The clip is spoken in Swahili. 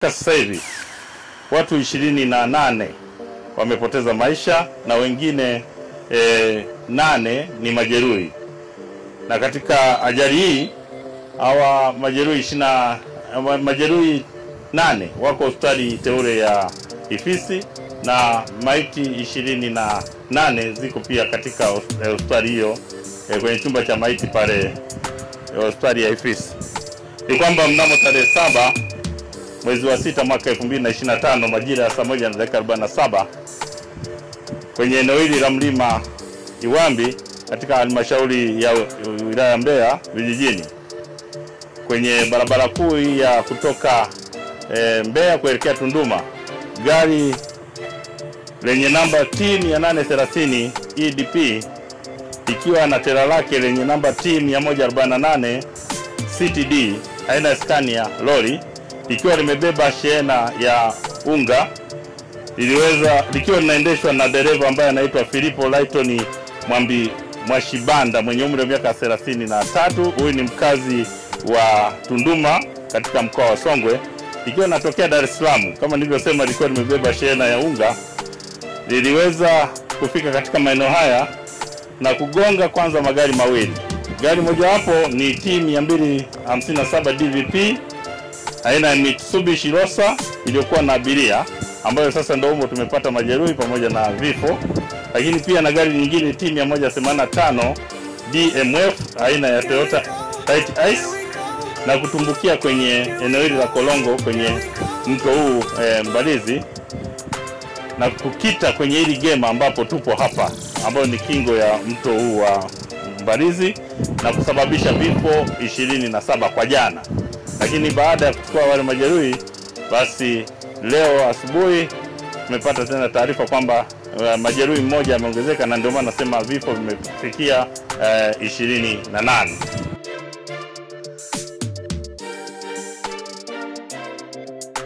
Sasa hivi watu 28 wamepoteza maisha na wengine 8 ni majeruhi. Na katika ajali hii hawa majeruhi 8 wako hospitali teule ya Ifisi na maiti 28 ziko pia katika hospitali hiyo kwenye chumba cha maiti pale hospitali ya Ifisi. Ni kwamba mnamo tarehe 7 mwezi wa 6 mwaka 2025 majira ya saa 1:47 kwenye eneo hili la mlima Iwambi katika halmashauri ya wilaya ya Mbeya vijijini, kwenye barabara kuu ya kutoka Mbeya kuelekea Tunduma, gari lenye namba T830 EDP ikiwa na tela lake lenye namba T148 CTD aina Scania lori likiwa limebeba shehena ya unga likiwa linaendeshwa na dereva ambaye anaitwa Filipo Lighton Mwashibanda mwenye umri wa miaka 33. Huyu ni mkazi wa Tunduma katika mkoa wa Songwe, ikiwa natokea Dar es Salaam. Kama nilivyosema, lilikuwa limebeba shehena ya unga. Liliweza kufika katika maeneo haya na kugonga kwanza magari mawili. Gari mojawapo ni T257 DVP aina ya Mitsubishi Rosa iliyokuwa na abiria, ambayo sasa ndio humo tumepata majeruhi pamoja na vifo. Lakini pia na gari nyingine T185 DMF aina ya Toyota Light Ice na kutumbukia kwenye eneo hili la Kolongo kwenye mto huu Mbalizi na kukita kwenye hili gema ambapo tupo hapa, ambayo ni kingo ya mto huu wa Mbalizi na kusababisha vifo 27 kwa jana. Lakini baada ya kuchukua wale majeruhi, basi leo asubuhi tumepata tena taarifa kwamba majeruhi mmoja ameongezeka, na ndio maana nasema vifo vimefikia 28.